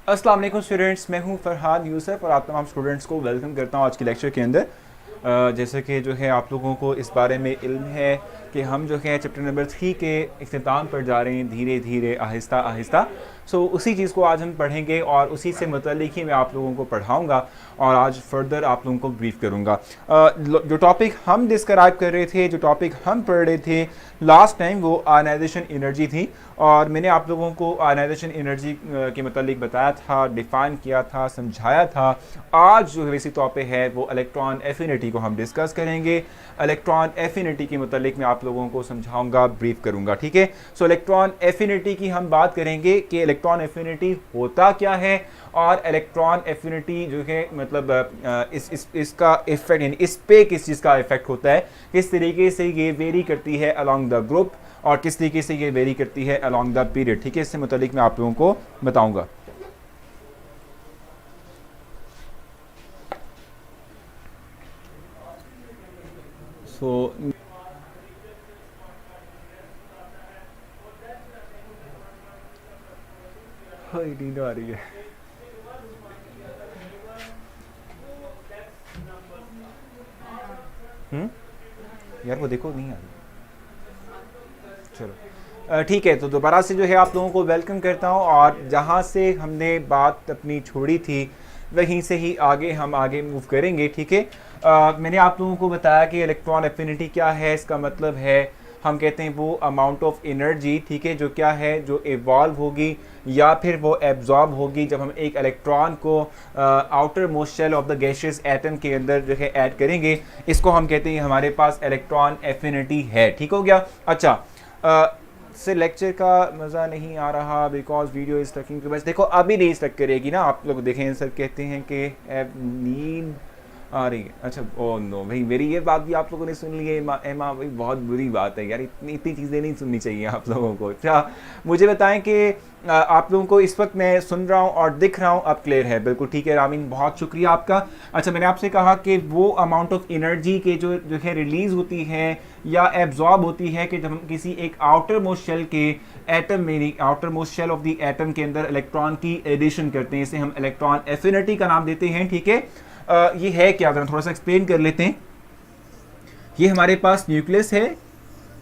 अस्सलाम वालेकुम स्टूडेंट्स, मैं हूं फरहान यूसुफ और आप तमाम स्टूडेंट्स को वेलकम करता हूं आज के लेक्चर के अंदर। जैसे कि जो है आप लोगों को इस बारे में इल्म है कि हम जो है चैप्टर नंबर 3 के इख्तिताम पर जा रहे हैं, धीरे धीरे आहिस्ता आहिस्ता। सो उसी चीज़ को आज हम पढ़ेंगे और उसी से मुतल्लिक ही मैं आप लोगों को पढ़ाऊँगा और आज फर्दर आप लोगों को ब्रीफ करूँगा। जो टॉपिक हम डिस्क्राइब कर रहे थे, जो टॉपिक हम पढ़ रहे थे लास्ट टाइम, वो आयनाइजेशन एनर्जी थी और मैंने आप लोगों को आयनाइजेशन एनर्जी के मुतालिक बताया था, डिफ़ाइन किया था, समझाया था। आज जो वैसी टॉपिक है वो इलेक्ट्रॉन एफिनिटी को हम डिस्कस करेंगे। इलेक्ट्रॉन एफिनिटी के मुतालिक मैं आप लोगों को समझाऊंगा, ब्रीफ करूंगा, ठीक है। सो इलेक्ट्रॉन एफिनिटी की हम बात करेंगे कि इलेक्ट्रॉन एफिनिटी होता क्या है और इलेक्ट्रॉन एफिनिटी जो है मतलब इसका इफेक्ट, यानी इस पे किस चीज़ का इफेक्ट होता है, किस तरीके से ये वेरी करती है अलॉन्ग द ग्रुप और किस तरीके से ये वेरी करती है अलॉन्ग द पीरियड, ठीक है। इससे मुतालिक मैं आप लोगों को बताऊंगा। सो नींद आ रही है। यार वो देखो, नहीं आ रही। चलो ठीक है, तो दोबारा से जो है आप लोगों को वेलकम करता हूँ और जहाँ से हमने बात अपनी छोड़ी थी वहीं से ही हम आगे मूव करेंगे, ठीक है। मैंने आप लोगों को बताया कि इलेक्ट्रॉन एफिनिटी क्या है। इसका मतलब है हम कहते हैं वो अमाउंट ऑफ एनर्जी, ठीक है, जो क्या है, जो इवॉल्व होगी या फिर वो एब्जॉर्ब होगी जब हम एक इलेक्ट्रॉन को outermost shell of the gaseous atom के अंदर जो है ऐड करेंगे। इसको हम कहते हैं हमारे पास इलेक्ट्रॉन एफिनिटी है, ठीक हो गया। अच्छा, से लेक्चर का मज़ा नहीं आ रहा because video is stucking too much. देखो अभी नहीं स्टक करेगी ना, आप लोग देखें सर कहते हैं कि नींद आ रही है। अच्छा, ओ नो भाई, मेरी ये बात भी आप लोगों ने सुन ली है एमा भाई, बहुत बुरी बात है यार, इतनी चीज़ें नहीं सुननी चाहिए आप लोगों को। अच्छा मुझे बताएं कि आप लोगों को इस वक्त मैं सुन रहा हूँ और दिख रहा हूँ, अब क्लियर है? बिल्कुल ठीक है रामीन, बहुत शुक्रिया आपका। अच्छा, मैंने आपसे कहा कि वो अमाउंट ऑफ एनर्जी के जो है रिलीज होती है या एब्जॉर्ब होती है कि जब हम किसी एक आउटर मोस्ट शेल के एटम में, outermost shell of the atom के अंदर इलेक्ट्रॉन की एडिशन करते हैं, इसे हम इलेक्ट्रॉन एफिनिटी का नाम देते हैं, ठीक है। ये है क्या, जरा थोड़ा सा एक्सप्लेन कर लेते हैं। ये हमारे पास न्यूक्लियस है,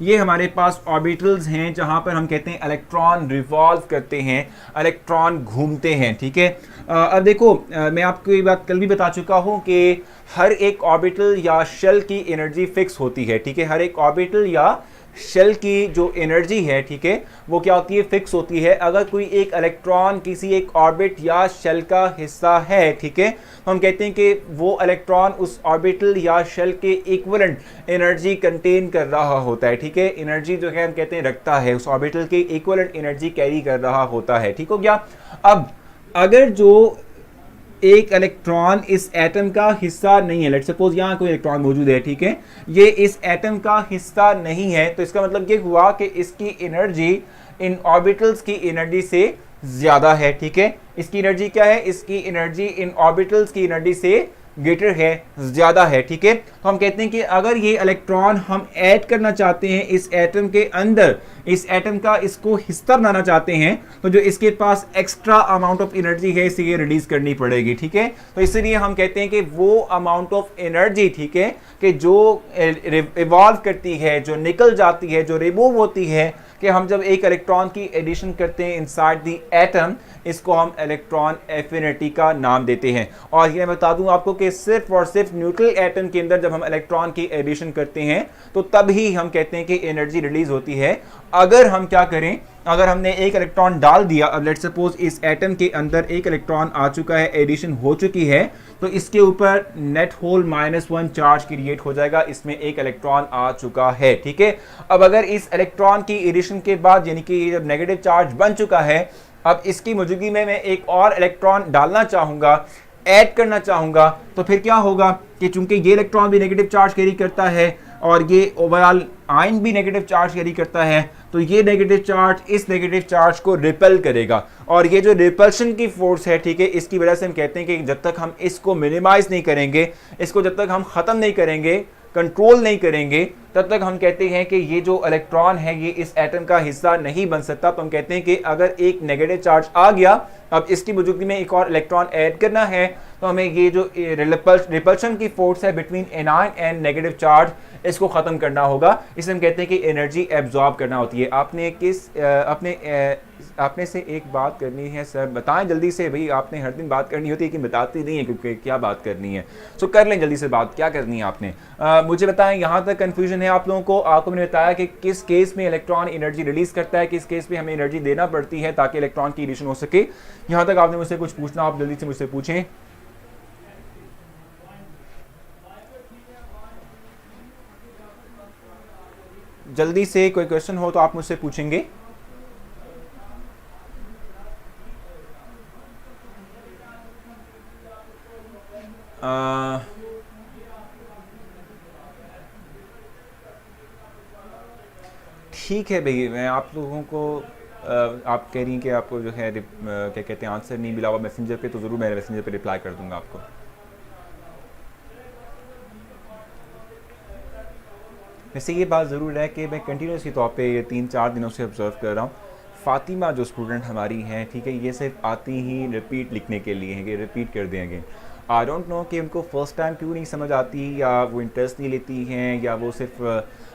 ये हमारे पास ऑर्बिटल्स हैं जहां पर हम कहते हैं इलेक्ट्रॉन रिवॉल्व करते हैं, इलेक्ट्रॉन घूमते हैं, ठीक है। अब देखो मैं आपको ये बात कल भी बता चुका हूं कि हर एक ऑर्बिटल या शेल की एनर्जी फिक्स होती है, ठीक है। हर एक ऑर्बिटल या शेल की जो एनर्जी है, ठीक है, वो क्या होती है, फिक्स होती है। अगर कोई एक इलेक्ट्रॉन किसी एक ऑर्बिट या शेल का हिस्सा है, ठीक है, तो हम कहते हैं कि वो इलेक्ट्रॉन उस ऑर्बिटल या शेल के इक्विवेलेंट एनर्जी कंटेन कर रहा होता है, ठीक है। एनर्जी जो है हम कहते हैं रखता है, उस ऑर्बिटल के इक्विवेलेंट एनर्जी कैरी कर रहा होता है, ठीक हो गया। अब अगर जो एक इलेक्ट्रॉन इस एटम का हिस्सा नहीं है, लेट्स सपोज यहाँ कोई इलेक्ट्रॉन मौजूद है, ठीक है, ये इस एटम का हिस्सा नहीं है, तो इसका मतलब ये हुआ कि इसकी एनर्जी इन ऑर्बिटल्स की एनर्जी से ज्यादा है, ठीक है। इसकी एनर्जी क्या है, इसकी एनर्जी इन ऑर्बिटल्स की एनर्जी से ग्रेटर है, ज्यादा है, ठीक है। तो हम कहते हैं कि अगर ये इलेक्ट्रॉन हम ऐड करना चाहते हैं इस एटम के अंदर, इस एटम का इसको हिस्सा बनाना चाहते हैं, तो जो इसके पास एक्स्ट्रा अमाउंट ऑफ एनर्जी है इसे ये रिलीज करनी पड़ेगी, ठीक है। तो इसलिए हम कहते हैं कि वो अमाउंट ऑफ एनर्जी, ठीक है, कि जो इवॉल्व करती है, जो निकल जाती है, जो रिमूव होती है, कि हम जब एक इलेक्ट्रॉन की एडिशन करते हैं इनसाइड द एटम, इसको हम इलेक्ट्रॉन एफिनिटी का नाम देते हैं। और ये बता दूं आपको कि सिर्फ और सिर्फ न्यूट्रल एटम के अंदर जब हम इलेक्ट्रॉन की एडिशन करते हैं तो तब ही हम कहते हैं कि एनर्जी रिलीज होती है। अगर हम क्या करें, अगर हमने एक इलेक्ट्रॉन डाल दिया, अब लेट्स सपोज इस एटम के अंदर एक इलेक्ट्रॉन आ चुका है, एडिशन हो चुकी है, तो इसके ऊपर नेट होल -1 चार्ज क्रिएट हो जाएगा, इसमें एक इलेक्ट्रॉन आ चुका है, ठीक है। अब अगर इस इलेक्ट्रॉन की एडिशन के बाद, यानी कि जब नेगेटिव चार्ज बन चुका है, अब इसकी मौजूदगी में मैं एक और इलेक्ट्रॉन डालना चाहूंगा, ऐड करना चाहूंगा, तो फिर क्या होगा कि चूंकि ये इलेक्ट्रॉन भी नेगेटिव चार्ज कैरी करता है और ये ओवरऑल आयन भी नेगेटिव चार्ज कैरी करता है, तो ये नेगेटिव चार्ज इस नेगेटिव चार्ज को रिपेल करेगा। और ये जो रिपल्शन की फोर्स है, ठीक है, इसकी वजह से हम कहते हैं कि जब तक हम इसको मिनिमाइज नहीं करेंगे, इसको जब तक हम खत्म नहीं करेंगे, कंट्रोल नहीं करेंगे तब तक हम कहते हैं कि ये जो इलेक्ट्रॉन है ये इस एटम का हिस्सा नहीं बन सकता। तो हम कहते हैं कि अगर एक नेगेटिव चार्ज आ गया, अब इसकी मौजूदगी में एक और इलेक्ट्रॉन ऐड करना है, तो हमें ये जो रिपल्शन की फोर्स है between anion and negative charge, इसको ख़त्म करना होगा। इसे हम कहते हैं कि एनर्जी एब्जॉर्ब करना होती है। आपने से एक बात करनी है सर, बताएं जल्दी से भाई। आपने हर दिन बात करनी होती है कि बताती नहीं है क्योंकि क्या बात करनी है, सो कर लें जल्दी से बात, क्या करनी है आपने। मुझे बताएं, यहाँ तक कन्फ्यूजन है आप लोगों को। आपको मैंने बताया कि किस केस में इलेक्ट्रॉन एनर्जी रिलीज करता है, किस केस में हमें एनर्जी देना पड़ती है ताकि इलेक्ट्रॉन की एडिशन हो सके। यहाँ तक आपने मुझसे कुछ पूछना, आप जल्दी से मुझसे पूछें। जल्दी से कोई क्वेश्चन हो तो आप मुझसे पूछेंगे। ठीक है भाई, मैं आप लोगों को आप कह रही हैं कि आपको जो है क्या कहते हैं आंसर नहीं मिला हुआ मैसेंजर पे, तो ज़रूर मैं मैसेंजर पे रिप्लाई कर दूंगा आपको। वैसे ये बात ज़रूर है कि मैं कंटिन्यूसली तौर पे ये 3-4 दिनों से ऑब्ज़र्व कर रहा हूँ, फ़ातिमा जो स्टूडेंट हमारी हैं, ठीक है, ये सिर्फ आती ही रिपीट लिखने के लिए हैं कि रिपीट कर देंगे। आई डोंट नो कि उनको फ़र्स्ट टाइम क्यों नहीं समझ आती, या वो इंटरेस्ट नहीं लेती हैं, या वो सिर्फ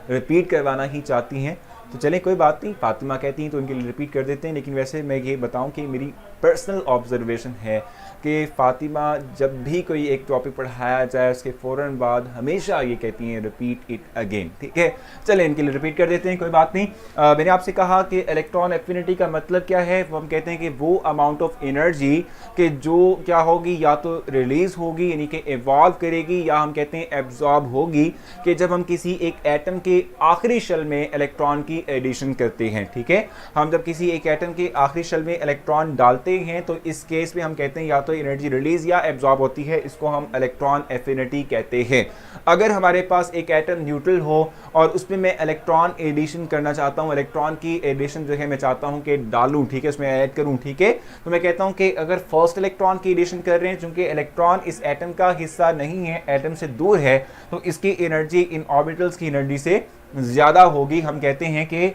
रिपीट करवाना ही चाहती हैं। तो चलें कोई बात नहीं, फ़ातिमा कहती हैं तो उनके लिए रिपीट कर देते हैं। लेकिन वैसे मैं ये बताऊं कि मेरी पर्सनल ऑब्जर्वेशन है कि फ़ातिमा जब भी कोई एक टॉपिक पढ़ाया जाए उसके फ़ौरन बाद हमेशा ये कहती हैं रिपीट इट अगेन। ठीक है, चलें इनके लिए रिपीट कर देते हैं, कोई बात नहीं। मैंने आपसे कहा कि इलेक्ट्रॉन एफिनिटी का मतलब क्या है। वो हम कहते हैं कि वो अमाउंट ऑफ एनर्जी कि जो क्या होगी, या तो रिलीज़ होगी यानी कि इवॉल्व करेगी, या हम कहते हैं एब्जॉर्ब होगी, कि जब हम किसी एक एटम के आखिरी शेल में इलेक्ट्रॉन की एडिशन करते हैं। ठीक है, हम जब किसी एक एटम के आखिरी शेल में इलेक्ट्रॉन डालते हैं तो इस केस में हम कहते हैं या तो एनर्जी रिलीज या एब्जॉर्ब होती है, इसको हम इलेक्ट्रॉन एफिनिटी कहते हैं। अगर हमारे पास एक एटम न्यूट्रल हो और उसमें मैं इलेक्ट्रॉन एडिशन करना चाहता हूं, इलेक्ट्रॉन की एडिशन जो है मैं चाहता हूं कि डालूं, ठीक है, उसमें ऐड करूं, ठीक है, तो मैं कहता हूं कि अगर फर्स्ट इलेक्ट्रॉन की एडिशन कर रहे हैं, चूंकि इलेक्ट्रॉन इस एटम का हिस्सा नहीं है, एटम से दूर है, तो इसकी एनर्जी इन ऑर्बिटल्स की एनर्जी से ज्यादा होगी। हम कहते हैं कि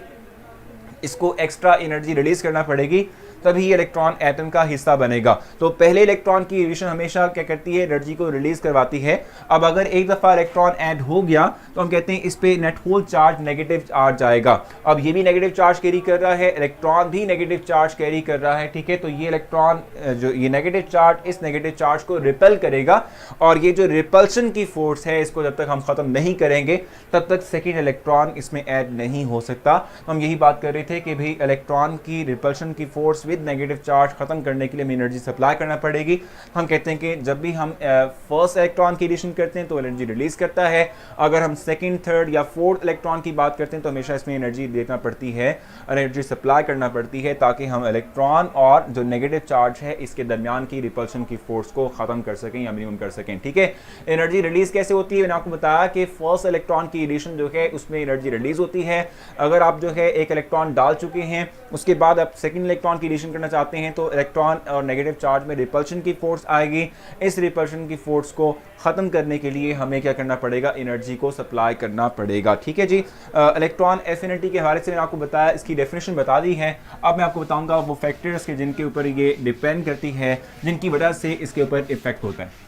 इसको एक्स्ट्रा एनर्जी रिलीज करना पड़ेगी, तभी इलेक्ट्रॉन एटम का हिस्सा बनेगा। तो पहले इलेक्ट्रॉन की एडिशन हमेशा क्या करती है, एनर्जी को रिलीज करवाती है। अब अगर एक दफा इलेक्ट्रॉन ऐड हो गया तो हम कहते हैं इस पे net whole charge negative charge आएगा। अब ये भी नेगेटिव चार्ज कैरी कर रहा है, इलेक्ट्रॉन भी नेगेटिव चार्ज कैरी कर रहा है। ठीक है, तो ये इलेक्ट्रॉन जो ये नेगेटिव चार्ज इस नेगेटिव चार्ज को रिपेल करेगा, और ये जो रिपल्शन की फोर्स है इसको जब तक हम खत्म नहीं करेंगे तब तक सेकेंड इलेक्ट्रॉन इसमें ऐड नहीं हो सकता। तो हम यही बात कर रहे थे कि भाई इलेक्ट्रॉन की रिपल्शन की फोर्स विद नेगेटिव चार्ज खत्म करने के लिए हमें एनर्जी सप्लाई करना पड़ेगी। हम कहते हैं कि जब भी हम फर्स्ट इलेक्ट्रॉन की एडिशन करते हैं तो एनर्जी रिलीज करता है। अगर हम सेकंड, थर्ड या फोर्थ इलेक्ट्रॉन की बात करते हैं तो हमेशा इसमें एनर्जी देना पड़ती है, एनर्जी सप्लाई करना पड़ती है, ताकि हम इलेक्ट्रॉन और जो नेगेटिव चार्ज है इसके दरमियान की रिपल्शन की फोर्स को खत्म कर सकें या मिनिमम कर सकें। ठीक है, एनर्जी रिलीज कैसे होती है, मैंने आपको बताया कि फर्स्ट इलेक्ट्रॉन की एडिशन जो है उसमें एनर्जी रिलीज होती है। अगर आप जो है एक इलेक्ट्रॉन डाल चुके हैं, उसके बाद आप सेकंड इलेक्ट्रॉन की एडिशन करना चाहते हैं, तो इलेक्ट्रॉन और नेगेटिव चार्ज में रिपल्शन की फोर्स आएगी। इस रिपल्शन की फोर्स को खत्म करने के लिए हमें क्या करना पड़ेगा, एनर्जी को सप्लाई करना पड़ेगा। ठीक है जी, इलेक्ट्रॉन एफिनिटी के हवाले से मैंने आपको बताया, इसकी डेफिनेशन बता दी है। अब मैं आपको बताऊंगा वो फैक्टर्स के जिनके ऊपर ये डिपेंड करती है, जिनकी वजह से इसके ऊपर इफेक्ट होता है।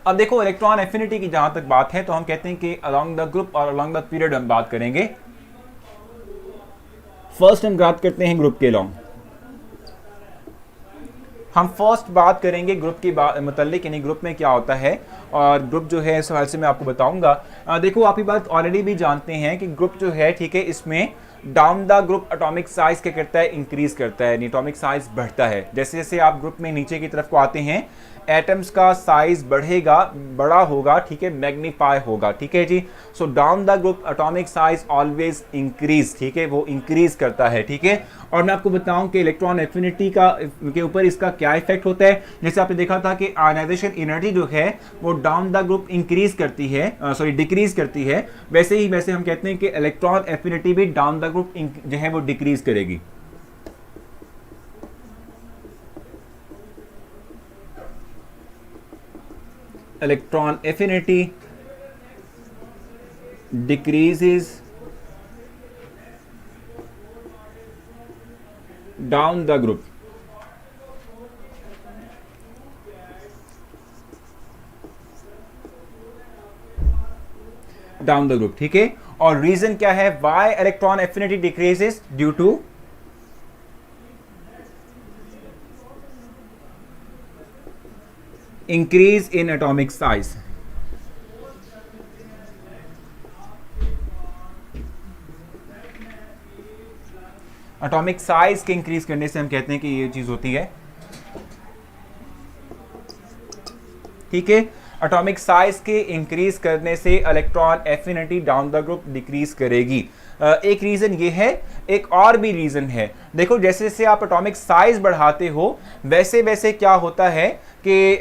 अब देखो, इलेक्ट्रॉन एफिनिटी की जहां तक बात है तो हम कहते हैं कि अलोंग द ग्रुप और अलोंग द पीरियड हम बात करेंगे। फर्स्ट हम बात करते हैं ग्रुप के अलोंग। हम फर्स्ट बात करेंगे ग्रुप की मतलब यानी ग्रुप में क्या होता है, और ग्रुप जो है इस हवाले से मैं आपको बताऊंगा। देखो, आप ये बात ऑलरेडी भी जानते हैं कि ग्रुप जो है, ठीक है, इसमें down the group atomic size क्या करता है, इंक्रीज करता है, एटॉमिक साइज बढ़ता है। जैसे जैसे आप ग्रुप में नीचे की तरफ को आते हैं, एटम्स का साइज बढ़ेगा, बड़ा होगा, ठीक है, मैग्नीफाई होगा। ठीक है जी, so down the group atomic size always increase, ठीक है, वो इंक्रीज करता है। ठीक है, और मैं आपको बताऊं कि इलेक्ट्रॉन एफिनिटी का के ऊपर इसका क्या इफेक्ट होता है। जैसे आपने देखा था कि आयनाइजेशन एनर्जी जो है वो डाउन द ग्रुप इंक्रीज करती है, सॉरी डिक्रीज करती है, वैसे ही वैसे हम कहते हैं कि इलेक्ट्रॉन एफिनिटी भी डाउन द ग्रुप जो है वो डिक्रीज करेगी। electron affinity decreases down the group. Down the group, ठीक है। और रीजन क्या है, why electron affinity decreases, due to increase in atomic size. Atomic size के इंक्रीज करने से हम कहते हैं कि ये चीज होती है, ठीक है। एटॉमिक साइज के इंक्रीज करने से electron affinity down the group decrease करेगी। एक रीजन ये है, एक और भी रीजन है। देखो जैसे जैसे आप एटॉमिक साइज बढ़ाते हो वैसे वैसे क्या होता है कि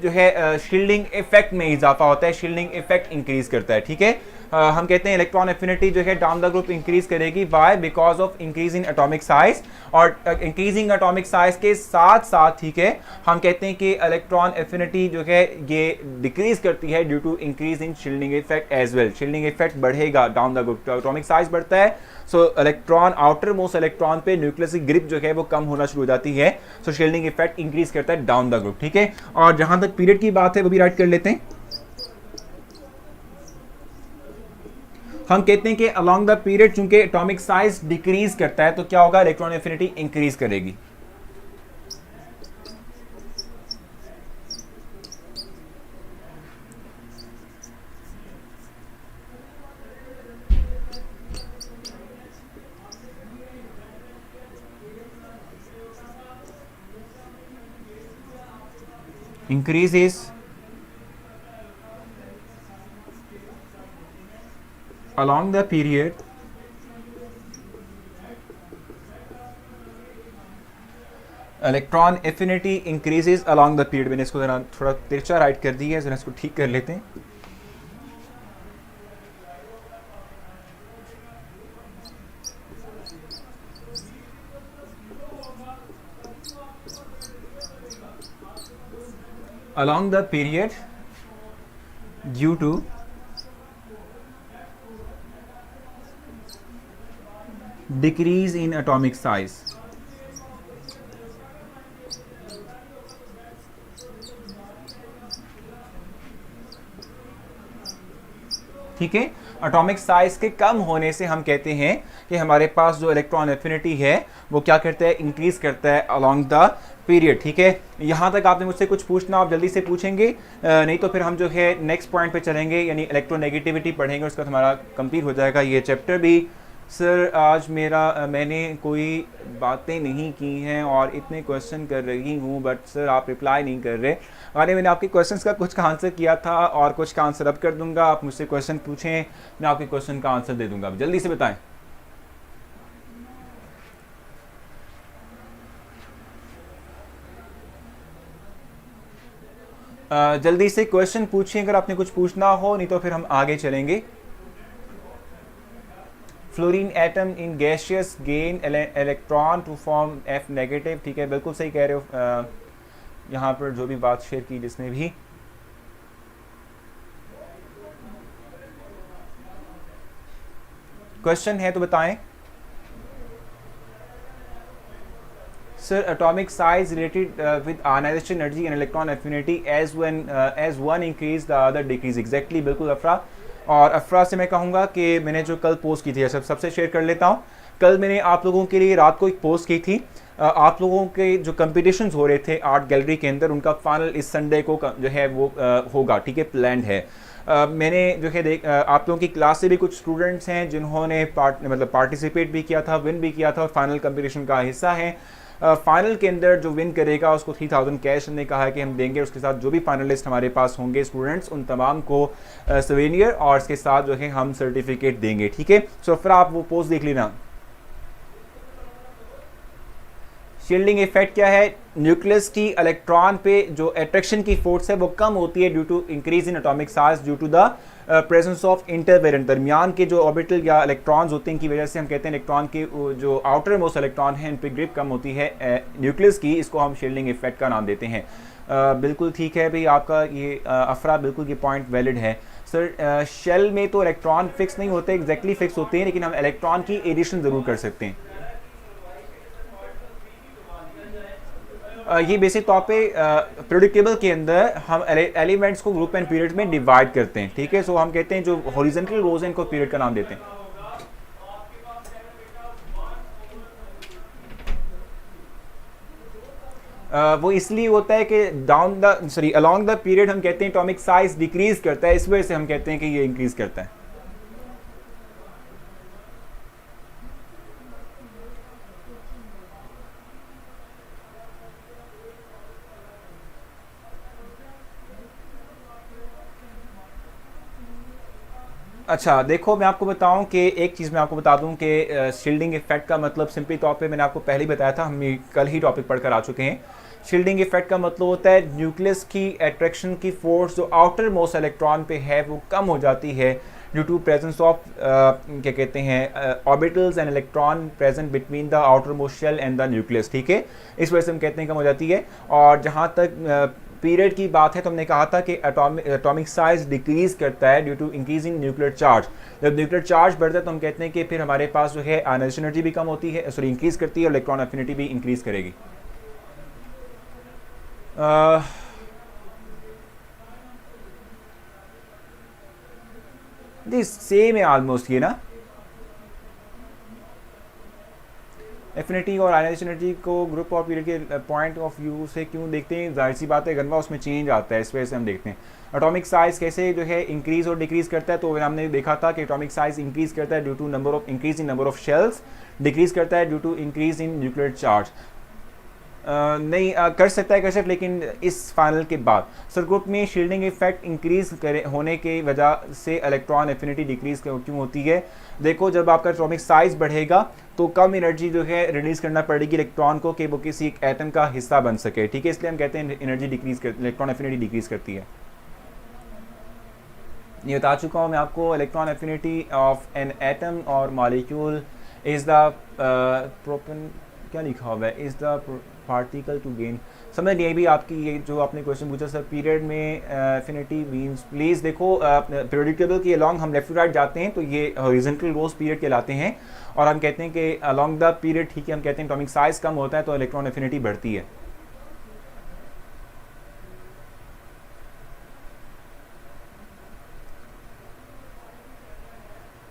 जो है शील्डिंग इफेक्ट में इजाफा होता है, शील्डिंग इफेक्ट इंक्रीज करता है, ठीक है। हम कहते हैं इलेक्ट्रॉन एफिनिटी जो है डाउन द ग्रुप इंक्रीज करेगी, by because of increase in atomic size. और इंक्रीजिंग एटॉमिक साइज के साथ साथ, ठीक है, हम कहते हैं कि इलेक्ट्रॉन एफिनिटी जो है ये डिक्रीज करती है due to increase in shielding effect as well. Shielding effect बढ़ेगा down the group, atomic size बढ़ता है, so electron outermost electron पे न्यूक्लियस की ग्रिप जो है वो कम होना शुरू हो जाती है, सो शील्डिंग इफेक्ट इंक्रीज करता है डाउन द ग्रुप, ठीक है। और जहां तक पीरियड की बात है वो भी राइट कर लेते हैं। हम कहते हैं कि अलोंग द पीरियड चूंकि एटॉमिक साइज डिक्रीज करता है तो क्या होगा, इलेक्ट्रॉन एफिनिटी इंक्रीज करेगी। increases along the period electron affinity increases along the period. मैंने इसको जरा थोड़ा तिरछा राइट कर दिया है, जरा इसको ठीक कर लेते हैं। along the period due to decrease in atomic size। ठीक है, एटॉमिक साइज के कम होने से हम कहते हैं कि हमारे पास जो इलेक्ट्रॉन एफिनिटी है वो क्या करता है, इंक्रीज करता है अलोंग द पीरियड, ठीक है। यहाँ तक आपने मुझसे कुछ पूछना आप जल्दी से पूछेंगे, नहीं तो फिर हम जो है नेक्स्ट पॉइंट पे चलेंगे, यानी इलेक्ट्रोनेगेटिविटी पढ़ेंगे, उसका हमारा कंप्लीट हो जाएगा ये चैप्टर भी। सर आज मैंने कोई बातें नहीं की हैं और इतने क्वेश्चन कर रही हूँ बट सर आप रिप्लाई नहीं कर रहे। अरे मैंने आपके क्वेश्चंस का कुछ का आंसर किया था और कुछ का आंसर अब कर दूंगा। आप मुझसे क्वेश्चन पूछें, मैं आपके क्वेश्चन का आंसर दे दूंगा। जल्दी से बताएं। जल्दी से क्वेश्चन पूछिए अगर आपने कुछ पूछना हो, नहीं तो फिर हम आगे चलेंगे। Fluorine atom in gaseous gain electron to form F negative, ठीक है, बिल्कुल सही कह रहे हो। यहाँ पर जो भी बात शेयर की जिसने भी, क्वेश्चन है तो बताएं। Sir, atomic size related with ionization energy and electron affinity as one increase the other decrease। Exactly, बिल्कुल अफरा। और अफरा से मैं कहूँगा कि मैंने जो कल पोस्ट की थी सबसे शेयर कर लेता हूँ। कल मैंने आप लोगों के लिए रात को एक पोस्ट की थी। आप लोगों के जो कंपटीशंस हो रहे थे आर्ट गैलरी के अंदर, उनका फाइनल इस संडे को जो है वो होगा, ठीक है, प्लान्ड है। मैंने जो है आप लोगों की क्लास से भी कुछ स्टूडेंट्स हैं जिन्होंने पार्टिसिपेट भी किया था, विन भी किया था और फाइनल कंपटीशन का हिस्सा है। फाइनल के अंदर जो विन करेगा उसको 3000 कैश हमने कहा है कि हम देंगे। उसके साथ जो भी फाइनलिस्ट हमारे पास होंगे स्टूडेंट्स, उन तमाम को सवेनियर और इसके साथ जो है हम सर्टिफिकेट देंगे, ठीक है। सो फिर आप वो पोस्ट देख लेना। शील्डिंग इफेक्ट क्या है, न्यूक्लियस की इलेक्ट्रॉन पे जो अट्रैक्शन की फोर्स है वो कम होती है due to increase in atomic size due to the presence of intervening. दरमियान के जो ऑर्बिटल या इलेक्ट्रॉन्स होते हैं इनकी वजह से हम कहते हैं इलेक्ट्रॉन के जो आउटर मोस्ट इलेक्ट्रॉन है इन पर ग्रिप कम होती है न्यूक्लियस की, इसको हम शील्डिंग इफेक्ट का नाम देते हैं। बिल्कुल ठीक है भाई, आपका ये अफरा बिल्कुल ये पॉइंट वैलिड है सर। शेल में तो इलेक्ट्रॉन फिक्स नहीं होते, एग्जैक्टली फिक्स होते हैं, लेकिन हम इलेक्ट्रॉन की एडिशन ज़रूर कर सकते हैं। ये बेसिक तौर पे पीरियोडिक टेबल के अंदर हम एलिमेंट्स को ग्रुप एंड पीरियड में डिवाइड करते हैं, ठीक है। सो हम कहते हैं जो हॉरिजॉन्टल रोज हैं इनको पीरियड का नाम देते हैं। वो इसलिए होता है कि अलोंग द पीरियड हम कहते हैं एटॉमिक साइज डिक्रीज करता है, इस वजह से हम कहते हैं कि ये इंक्रीज करता है। अच्छा देखो, मैं आपको बताऊं कि एक चीज़ मैं आपको बता दूं कि शील्डिंग इफेक्ट का मतलब सिंपली तौर पे मैंने आपको पहले ही बताया था, हम कल ही टॉपिक पढ़कर आ चुके हैं। शील्डिंग इफेक्ट का मतलब होता है न्यूक्लियस की अट्रैक्शन की फोर्स जो आउटर मोस्ट इलेक्ट्रॉन पे है वो कम हो जाती है ड्यू टू प्रेजेंस ऑफ क्या कहते हैं orbitals and electron present between the outermost shell and the nucleus, ठीक है। इस वजह से हम कहते हैं कम हो जाती है। और जहाँ तक पीरियड की बात है तो हमने कहा था कि एटॉमिक साइज डिक्रीज करता है due to increasing nuclear charge. जब न्यूक्लियर चार्ज बढ़ता है तो हम कहते हैं कि फिर हमारे पास जो है आयनाइजेशन एनर्जी भी कम होती है, सॉरी इंक्रीज करती है, और इलेक्ट्रॉन एफिनिटी भी इंक्रीज करेगी। सेम है ऑलमोस्ट ये ना, एफिनिटी और आयनाइजेशन एनर्जी को ग्रुप और पीरियड के पॉइंट ऑफ व्यू से क्यों देखते हैं, जाहिर सी बात है गनवा उसमें चेंज आता है, इस वजह से हम देखते हैं। एटॉमिक साइज कैसे जो है इंक्रीज और डिक्रीज करता है, तो हमने देखा था कि एटॉमिक साइज इंक्रीज करता है due to increase in number of shells, decrease करता है due to increase in nuclear charge. नहीं कर सकता है कर सकता, लेकिन इस फाइनल के बाद सर ग्रुप में शील्डिंग इफेक्ट इंक्रीज होने की वजह से इलेक्ट्रॉन एफिनिटी डिक्रीज क्यों होती है। देखो जब आपका एटॉमिक साइज बढ़ेगा तो कम एनर्जी जो है रिलीज करना पड़ेगी इलेक्ट्रॉन को कि वो किसी एक एटम का हिस्सा बन सके, ठीक है। इसलिए हम कहते हैं एनर्जी डिक्रीज कर, इलेक्ट्रॉन एफिनिटी डिक्रीज करती है। ये बता चुका हूँ मैं आपको, electron affinity of an atom और मॉलिक्यूल इज द प्रोपन, क्या लिखा हुआ है, is the particle to gain. समझ नहीं भी आपकी ये जो आपने क्वेश्चन पूछा सर पीरियड में एफिनिटी मींस, प्लीज़ देखो पीरियोडिक टेबल के अलोंग हम लेफ्ट टू राइट जाते हैं तो ये हॉरिजॉन्टल रोज पीरियड कहलाते हैं, और हम कहते हैं कि अलोंग द पीरियड, ठीक है, हम कहते हैं एटॉमिक साइज कम होता है तो इलेक्ट्रॉन एफिनिटी बढ़ती है।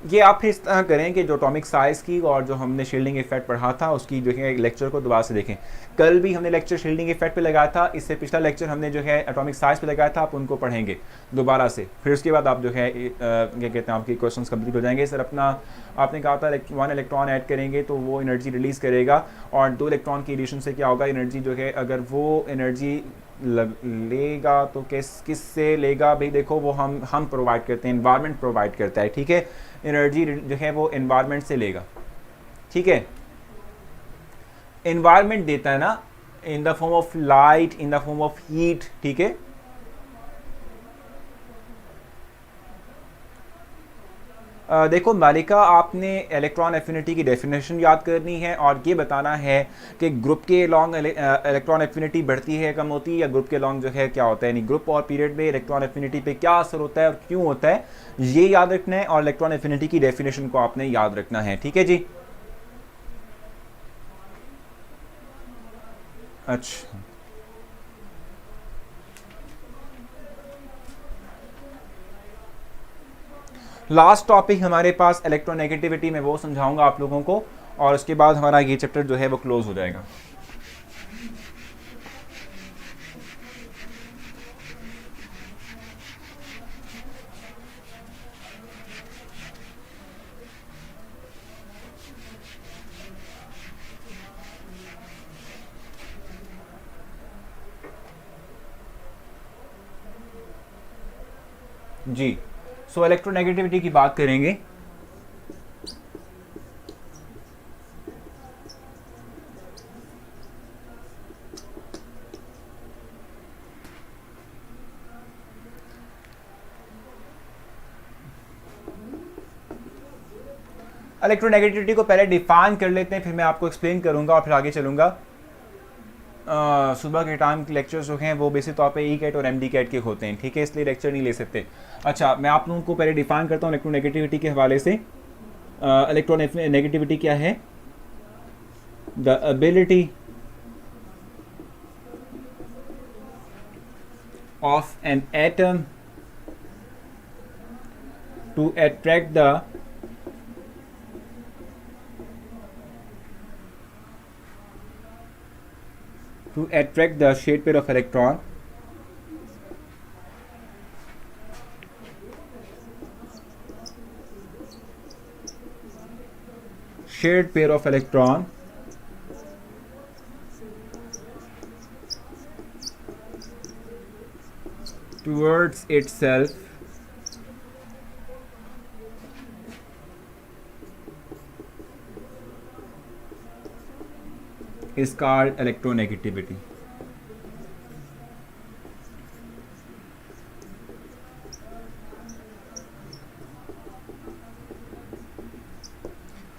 ये आप फिर इस तरह करें कि जो एटॉमिक साइज़ की और जो हमने शील्डिंग इफेक्ट पढ़ा था उसकी जो है लेक्चर को दोबारा से देखें। कल भी हमने लेक्चर शील्डिंग इफेक्ट पे लगाया था, इससे पिछला लेक्चर हमने जो है एटॉमिक साइज़ पे लगाया था, आप उनको पढ़ेंगे दोबारा से, फिर उसके बाद आप जो है क्या कहते हैं आपके क्वेश्चंस कंप्लीट हो जाएंगे। सर अपना आपने कहा था 1 इलेक्ट्रॉन ऐड करेंगे तो वो एनर्जी रिलीज़ करेगा, और 2 इलेक्ट्रॉन की एडिशन से क्या होगा, एनर्जी जो है अगर वो एनर्जी लेगा तो किस से लेगा भाई, देखो वो हम प्रोवाइड करते हैं, इन्वायरमेंट प्रोवाइड करता है, ठीक है। एनर्जी जो है वो एनवायरमेंट से लेगा, ठीक है। एनवायरमेंट देता है ना, in the form of light, in the form of heat, ठीक है। देखो मालिका, आपने इलेक्ट्रॉन एफिनिटी की डेफिनेशन याद करनी है और ये बताना है कि ग्रुप के लॉन्ग इलेक्ट्रॉन एफिनिटी बढ़ती है कम होती है, या ग्रुप के लॉन्ग जो है क्या होता है, यानी ग्रुप और पीरियड में इलेक्ट्रॉन एफिनिटी पे क्या असर होता है और क्यों होता है, ये याद रखना है, और इलेक्ट्रॉन एफिनिटी की डेफिनेशन को आपने याद रखना है, ठीक है जी। अच्छा लास्ट टॉपिक हमारे पास इलेक्ट्रोनेगेटिविटी में वो समझाऊंगा आप लोगों को, और उसके बाद हमारा ये चैप्टर जो है वो क्लोज हो जाएगा। जी सो इलेक्ट्रोनेगेटिविटी की बात करेंगे। इलेक्ट्रोनेगेटिविटी को पहले डिफाइन कर लेते हैं, फिर मैं आपको एक्सप्लेन करूंगा और फिर आगे चलूंगा। सुबह के टाइम के लेक्चर्स जो हैं वो बेसिक तौर पे ई कैट और एम डी कैट के होते हैं, ठीक है, इसलिए लेक्चर नहीं ले सकते। अच्छा, मैं आप लोगों को पहले डिफाइन करता हूँ इलेक्ट्रोनेगेटिविटी के हवाले से। इलेक्ट्रोनेगेटिविटी क्या है? The ability of an atom to attract the shared pair of electron towards itself is called electronegativity।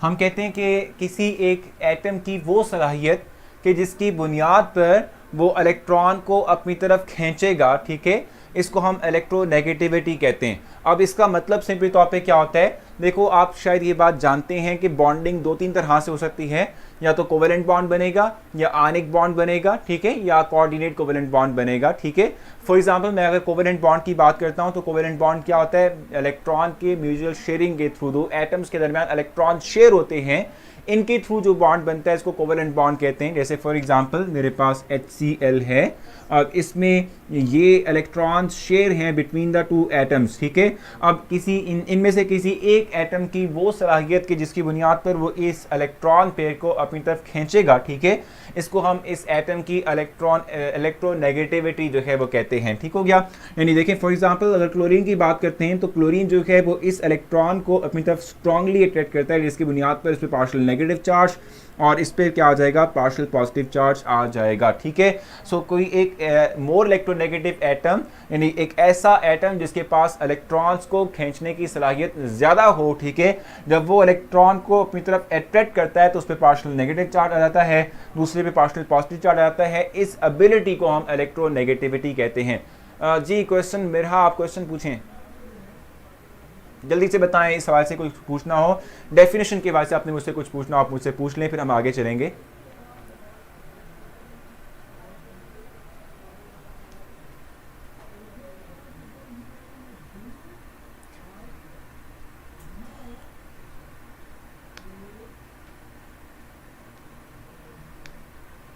हम कहते हैं कि किसी एक एटम की वो सलाहियत कि जिसकी बुनियाद पर वो इलेक्ट्रॉन को अपनी तरफ खींचेगा, ठीक है, इसको हम इलेक्ट्रोनेगेटिविटी कहते हैं। अब इसका मतलब सिंपली तौर पे क्या होता है? देखो, आप शायद ये बात जानते हैं कि बॉन्डिंग दो तीन तरह से हो सकती है, या तो कोवेलेंट बॉन्ड बनेगा, या आनिक बॉन्ड बनेगा, ठीक है, या कोऑर्डिनेट कोवेलेंट बॉन्ड बनेगा, ठीक है। फॉर एग्जांपल, मैं अगर कोवेलेंट बॉन्ड की बात करता हूं तो कोवेलेंट बॉन्ड क्या होता है? इलेक्ट्रॉन के म्यूचुअल शेयरिंग के थ्रू, दो एटम्स के दरमियान इलेक्ट्रॉन शेयर होते हैं, इनके थ्रू जो बॉन्ड बनता है इसको कोवेलेंट बॉन्ड कहते हैं। जैसे फॉर एग्जांपल मेरे पास HCl है और इसमें ये इलेक्ट्रॉन शेयर हैं बिटवीन द टू एटम्स, ठीक है। अब किसी इनमें से किसी एक एटम की वो सलाहियत की जिसकी बुनियाद पर वो इस इलेक्ट्रॉन पेयर को अपनी तरफ खींचेगा, ठीक है, इसको हम इस एटम की इलेक्ट्रोनेगेटिविटी जो है वो कहते हैं, ठीक हो गया। यानी देखें, फॉर एग्जांपल अगर क्लोरीन की बात करते हैं तो क्लोरीन जो है वो इस इलेक्ट्रॉन को अपनी तरफ स्ट्रांगली अट्रैक्ट करता है, जिसकी बुनियाद पर इस पर पार्शियल नेगेटिव चार्ज और इस पर क्या आ जाएगा? पार्शियल पॉजिटिव चार्ज आ जाएगा, ठीक है। सो कोई एक मोर इलेक्ट्रोनेगेटिव एटम, यानी एक ऐसा एटम जिसके पास इलेक्ट्रॉन्स को खींचने की सलाहियत ज़्यादा हो, ठीक है, जब वो इलेक्ट्रॉन को अपनी तरफ अट्रैक्ट करता है तो उस पर पार्शियल नेगेटिव चार्ज आ जाता है, दूसरे पे पार्शियल पॉजिटिव चार्ज आ जाता है। इस एबिलिटी को हम इलेक्ट्रोनेगेटिविटी कहते हैं। जी क्वेश्चन मिरहा, आप क्वेश्चन पूछें, जल्दी से बताएं, इस सवाल से कुछ पूछना हो, डेफिनेशन के बारे से आपने मुझसे कुछ पूछना हो आप मुझसे पूछ लें, फिर हम आगे चलेंगे।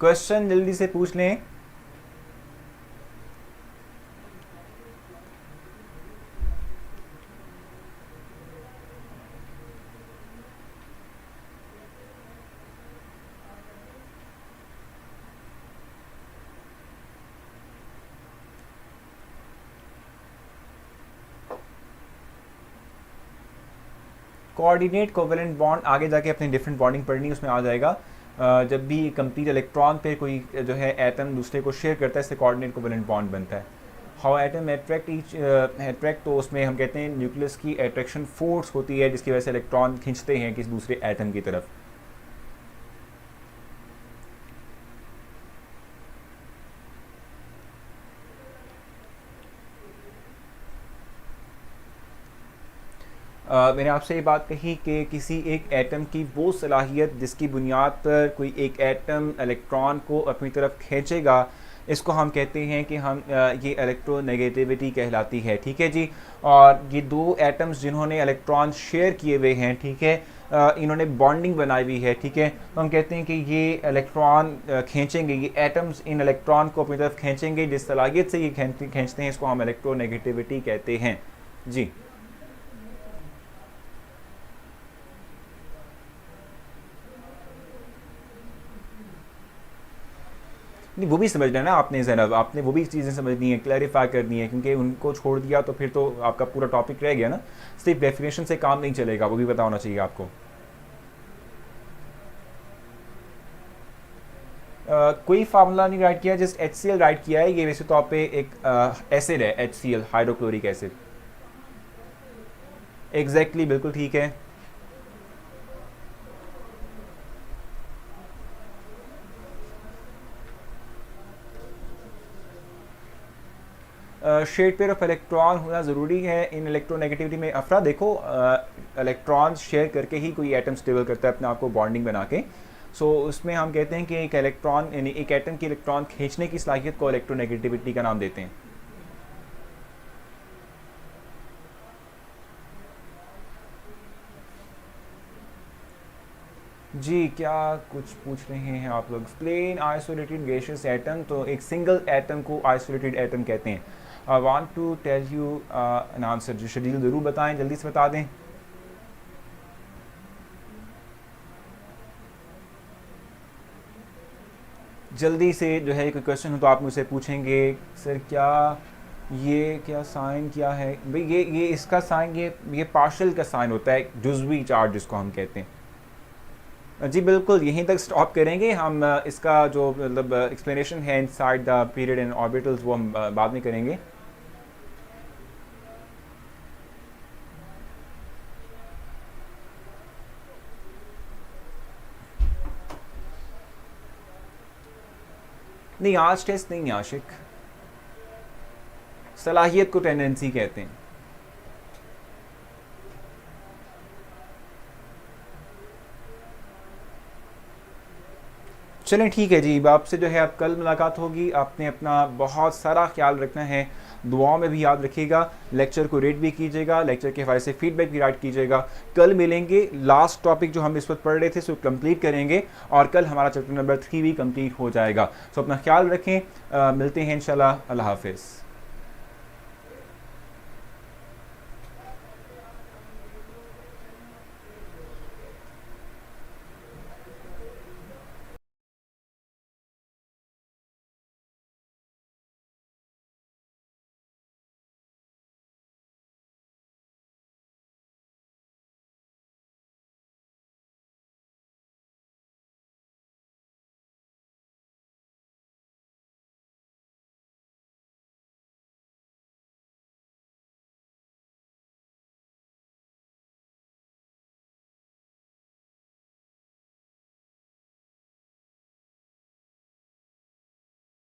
क्वेश्चन जल्दी से पूछ लें। कोऑर्डिनेट कोवेलेंट बॉन्ड आगे जाके अपनी डिफरेंट बॉन्डिंग पढ़नी, उसमें आ जाएगा। जब भी कंप्लीट इलेक्ट्रॉन पे कोई जो है एटम दूसरे को शेयर करता है, इससे कोऑर्डिनेट कोवेलेंट बॉन्ड बनता है। हाउ एटम अट्रैक्ट, तो उसमें हम कहते हैं न्यूक्लियस की अट्रैक्शन फोर्स होती है जिसकी वजह से इलेक्ट्रॉन खींचते हैं किसी दूसरे एटम की तरफ। मैंने आपसे ये बात कही कि किसी एक एटम की वो सलाहियत जिसकी बुनियाद पर कोई एक एटम इलेक्ट्रॉन को अपनी तरफ खींचेगा, इसको हम कहते हैं कि हम ये इलेक्ट्रोनेगेटिविटी कहलाती है, ठीक है जी। और ये दो एटम्स जिन्होंने इलेक्ट्रॉन शेयर किए हुए हैं, ठीक है, इन्होंने बॉन्डिंग बनाई हुई है, ठीक है, तो हम कहते हैं कि ये इलेक्ट्रॉन खींचेंगे, ये एटम्स इन इलेक्ट्रॉन को अपनी तरफ खींचेंगे, जिस सलाहियत से ये खींचते हैं इसको हम इलेक्ट्रोनेगेटिविटी कहते हैं जी। नहीं, वो भी समझना है ना आपने ज़ैनब, आपने वो भी चीज़ें समझनी है, क्लैरिफाई करनी है, क्योंकि उनको छोड़ दिया तो फिर तो आपका पूरा टॉपिक रह गया ना। सिर्फ डेफिनेशन से काम नहीं चलेगा, वो भी पता होना चाहिए आपको। कोई फार्मूला नहीं राइट किया, जस्ट HCl राइट किया है। ये वैसे तौर पे एक एसिड है, HCl हाइड्रोक्लोरिक एसिड। एग्जैक्टली, बिल्कुल ठीक है। शेड पेयर ऑफ इलेक्ट्रॉन होना ज़रूरी है इन इलेक्ट्रोनेगेटिविटी में। अफरा देखो, इलेक्ट्रॉन शेयर करके ही कोई एटम स्टेबल करता है अपने आप को बॉन्डिंग बना के। सो उसमें हम कहते हैं कि एक इलेक्ट्रॉन यानी एक एटम की इलेक्ट्रॉन खींचने की सलाहियत को इलेक्ट्रोनेगेटिविटी का नाम देते हैं। जी, क्या कुछ पूछ रहे हैं आप लोग? Explain isolated gaseous atom. तो एक सिंगल एटम को आइसोलेटेड एटम कहते हैं। I want to tell you an answer. जी शेड्यूल ज़रूर बताएं, जल्दी से बता दें। जल्दी से जो है कोई क्वेश्चन हो तो आप मुझसे पूछेंगे सर क्या ये क्या साइन क्या है भाई? ये इसका साइन ये पार्शल का साइन होता है, जुज़वी चार्ज जिसको हम कहते हैं। जी बिल्कुल, यहीं तक स्टॉप करेंगे हम। इसका जो मतलब एक्सप्लेनेशन है inside the period and orbitals वो हम बाद में करेंगे। नहीं, आज टेस्ट नहीं आशिक, सलाहियत को टेंडेंसी कहते हैं। चलें ठीक है जी, आपसे जो है अब कल मुलाकात होगी। आपने अपना बहुत सारा ख्याल रखना है, दुआओं में भी याद रखिएगा। लेक्चर को रेट भी कीजिएगा, लेक्चर के हवाले से फीडबैक भी राइट कीजिएगा। कल मिलेंगे, लास्ट टॉपिक जो हम इस वक्त पढ़ रहे थे सो कंप्लीट करेंगे और कल हमारा चैप्टर नंबर 3 भी कंप्लीट हो जाएगा। सो अपना ख्याल रखें, मिलते हैं इंशाल्लाह। अल्लाह हाफिज़।